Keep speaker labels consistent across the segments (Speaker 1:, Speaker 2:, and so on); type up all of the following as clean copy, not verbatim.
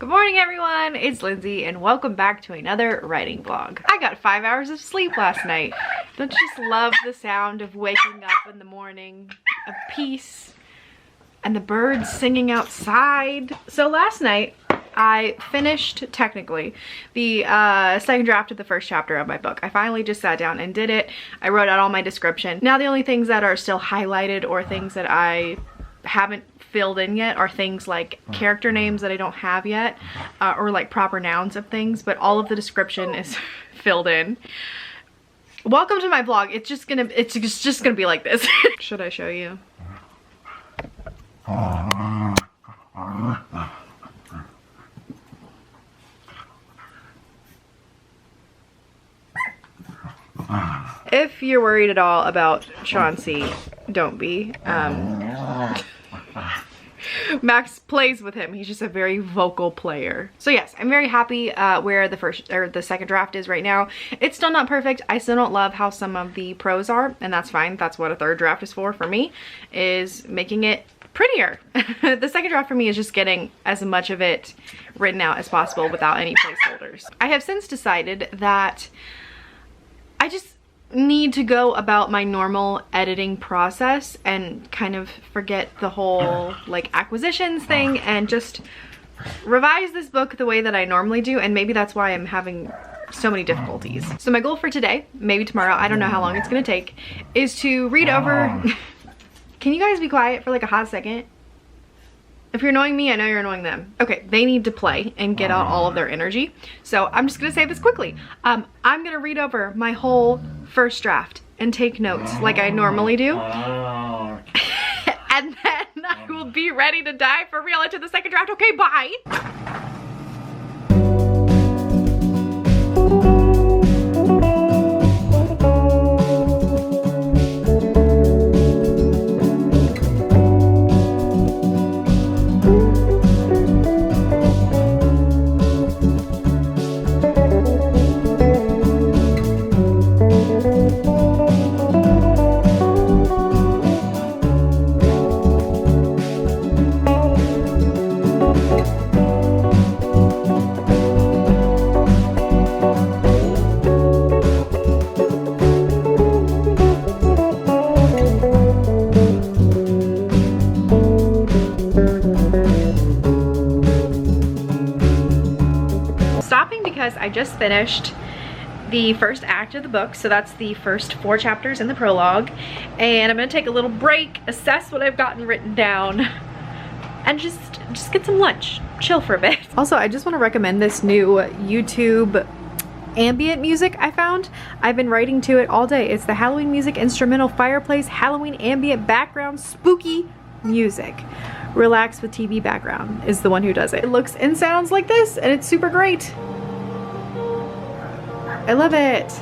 Speaker 1: Good morning everyone, it's Lindsay and welcome back to another writing vlog. I got 5 hours of sleep last night. Don't you just love the sound of waking up in the morning, of peace, and the birds singing outside? So last night, I finished, technically, the second draft of the first chapter of my book. I finally just sat down and did it. I wrote out all my description. Now the only things that are still highlighted or things that I haven't filled in yet are things like character names that I don't have yet, or like proper nouns of things, but all of the description is filled in. Welcome to my vlog. It's just gonna be like this. Should I show you? If you're worried at all about Chauncey, don't be. Max plays with him. He's just a very vocal player. So yes, I'm very happy where the second draft is right now. It's still not perfect. I still don't love how some of the prose are, and that's fine. That's what a third draft is for me, is making it prettier. The second draft for me is just getting as much of it written out as possible without any placeholders. I have since decided that I just need to go about my normal editing process and kind of forget the whole like acquisitions thing and just revise this book the way that I normally do, and maybe that's why I'm having so many difficulties. So my goal for today, maybe tomorrow, I don't know how long it's gonna take, is to read over Can you guys be quiet for like a hot second? If you're annoying me, I know you're annoying them. Okay, they need to play and get out all of their energy. So I'm just gonna say this quickly. I'm gonna read over my whole first draft and take notes like I normally do. And then I will be ready to dive for real into the second draft. Okay, bye. Because I just finished the first act of the book, so that's the first 4 chapters in the prologue, and I'm gonna take a little break, assess what I've gotten written down, and just get some lunch, chill for a bit. Also, I just want to recommend this new YouTube ambient music I found. I've been writing to it all day. It's the Halloween Music Instrumental Fireplace Halloween Ambient Background Spooky Music. Relax with TV Background is the one who does it. It looks and sounds like this, and it's super great. I love it.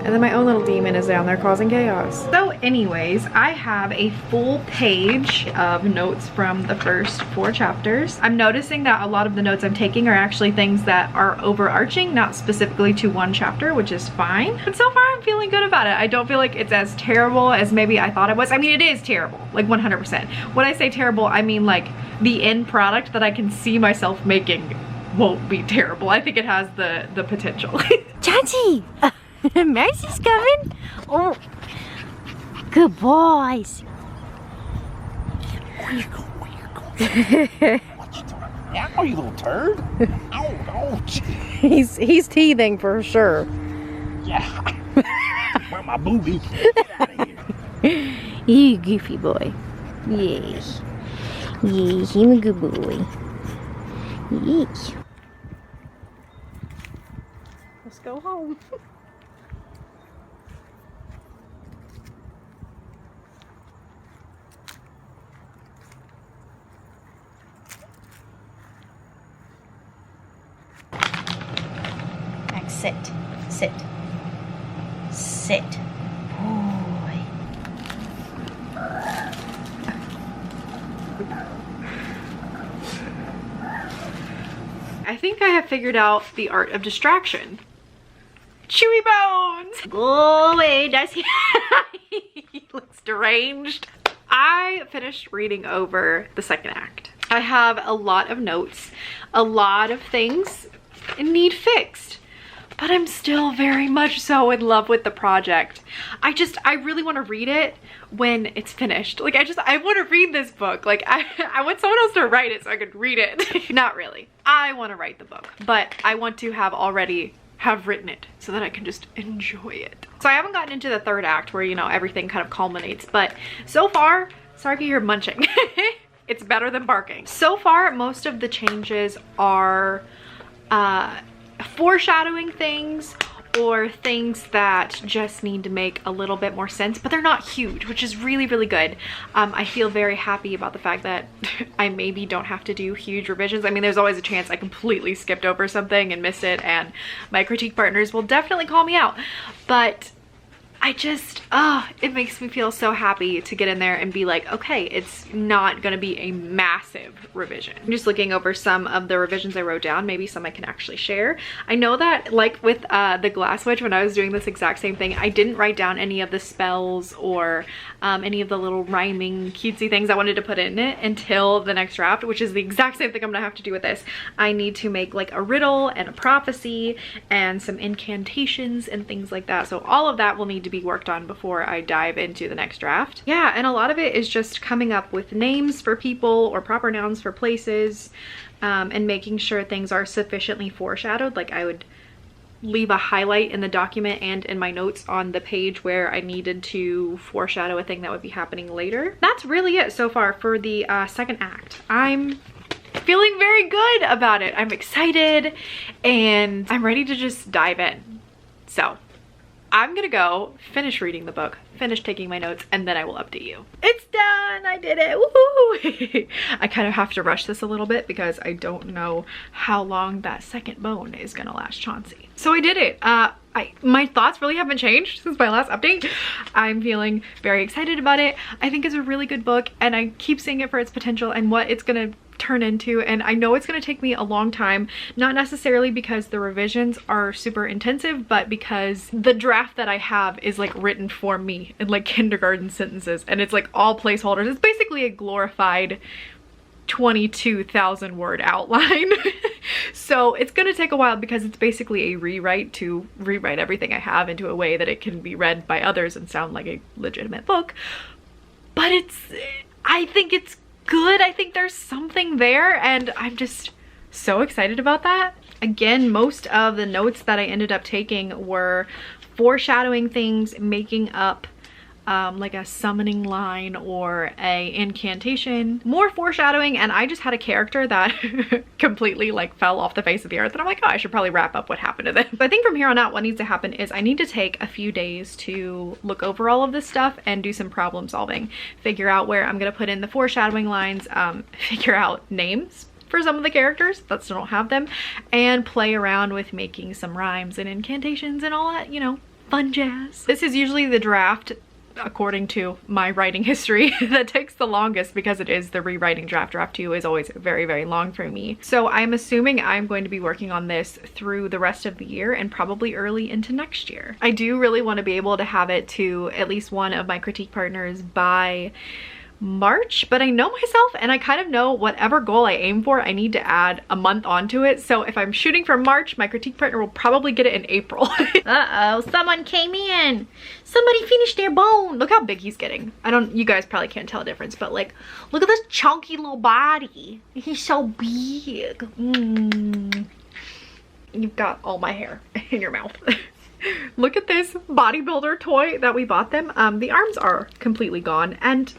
Speaker 1: And then my own little demon is down there causing chaos. So anyways, I have a full page of notes from the first 4 chapters. I'm noticing that a lot of the notes I'm taking are actually things that are overarching, not specifically to one chapter, which is fine. But so far I'm feeling good about it. I don't feel like it's as terrible as maybe I thought it was. I mean, it is terrible, like 100%. When I say terrible, I mean like the end product that I can see myself making won't be terrible. I think it has the potential.
Speaker 2: Chauncey! Mercy's coming! Oh, good boys!
Speaker 3: Where you going? What you doing? Ow, you little turd! Ow, ouch!
Speaker 2: He's teething for sure.
Speaker 3: Yeah. Where my booby? Get out of here.
Speaker 2: You goofy boy. Yes. Yes, I'm a good boy. Yes.
Speaker 1: Let's go home.
Speaker 2: Max, sit. Sit. Sit. Boy.
Speaker 1: I think I have figured out the art of distraction. Chewy bones!
Speaker 2: Go away, does he?
Speaker 1: He looks deranged. I finished reading over the second act. I have a lot of notes, a lot of things need fixed, but I'm still very much so in love with the project. I really want to read it when it's finished. Like I want to read this book. Like I want someone else to write it so I could read it. Not really. I want to write the book, but I want to have written it so that I can just enjoy it. So I haven't gotten into the third act where, you know, everything kind of culminates, but so far, sorry if you hear munching. It's better than barking. So far, most of the changes are foreshadowing things or things that just need to make a little bit more sense, but they're not huge, which is really, really good. I feel very happy about the fact that I maybe don't have to do huge revisions. I mean, there's always a chance I completely skipped over something and missed it, and my critique partners will definitely call me out, but I just, it makes me feel so happy to get in there and be like, okay, it's not gonna be a massive revision. I'm just looking over some of the revisions I wrote down, maybe some I can actually share. I know that, like with the Glass Witch, when I was doing this exact same thing, I didn't write down any of the spells or any of the little rhyming cutesy things I wanted to put in it until the next draft, which is the exact same thing I'm gonna have to do with this. I need to make like a riddle and a prophecy and some incantations and things like that. So all of that will need to be worked on before I dive into the next draft. Yeah, and a lot of it is just coming up with names for people or proper nouns for places, and making sure things are sufficiently foreshadowed. Like I would leave a highlight in the document and in my notes on the page where I needed to foreshadow a thing that would be happening later. That's really it so far for the second act. I'm feeling very good about it. I'm excited and I'm ready to just dive in. So I'm gonna go finish reading the book, finish taking my notes, and then I will update you. It's done! I did it! Woohoo! I kind of have to rush this a little bit because I don't know how long that second bone is gonna last Chauncey. So I did it. My thoughts really haven't changed since my last update. I'm feeling very excited about it. I think it's a really good book, and I keep seeing it for its potential and what it's gonna turn into, and I know it's going to take me a long time, not necessarily because the revisions are super intensive, but because the draft that I have is like written for me in like kindergarten sentences, and it's like all placeholders. It's basically a glorified 22,000 word outline. So it's gonna take a while because it's basically a rewrite to rewrite everything I have into a way that it can be read by others and sound like a legitimate book. But I think it's good. I think there's something there, and I'm just so excited about that. Again, most of the notes that I ended up taking were foreshadowing things, making up like a summoning line or a incantation, more foreshadowing, and I just had a character that completely like fell off the face of the earth, and I'm like, oh, I should probably wrap up what happened to them. But I think from here on out what needs to happen is I need to take a few days to look over all of this stuff and do some problem solving, figure out where I'm gonna put in the foreshadowing lines, figure out names for some of the characters that still don't have them, and play around with making some rhymes and incantations and all that, you know, fun jazz. This is usually the draft, according to my writing history, that takes the longest because it is the rewriting draft. Draft 2 is always very, very long for me. So I'm assuming I'm going to be working on this through the rest of the year and probably early into next year. I do really want to be able to have it to at least one of my critique partners by March, but I know myself and I kind of know whatever goal I aim for, I need to add a month onto it. So if I'm shooting for March, my critique partner will probably get it in April.
Speaker 2: Uh-oh, someone came in. Somebody finished their bone.
Speaker 1: Look how big he's getting. You guys probably can't tell a difference, but like,
Speaker 2: Look at this chunky little body. He's so big.
Speaker 1: You've got all my hair in your mouth. Look at this bodybuilder toy that we bought them. The arms are completely gone, and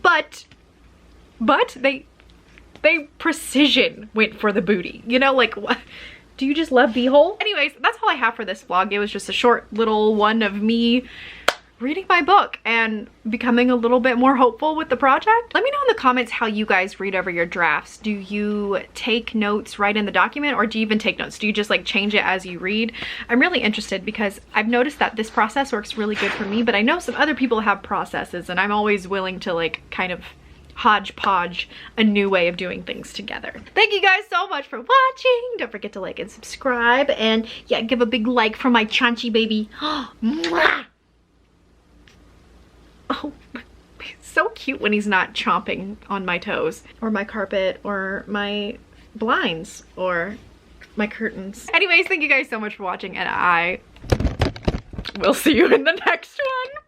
Speaker 1: but they precision went for the booty, you know, like what, do you just love beehole? Anyways, that's all I have for this vlog. It was just a short little one of me reading my book and becoming a little bit more hopeful with the project. Let me know in the comments how you guys read over your drafts. Do you take notes right in the document, or do you even take notes? Do you just like change it as you read? I'm really interested because I've noticed that this process works really good for me, but I know some other people have processes, and I'm always willing to like kind of hodgepodge a new way of doing things together. Thank you guys so much for watching. Don't forget to like and subscribe, and yeah, give a big like for my Chauncey baby. Mwah! Oh, so cute when he's not chomping on my toes or my carpet or my blinds or my curtains. Anyways, thank you guys so much for watching, and I will see you in the next one.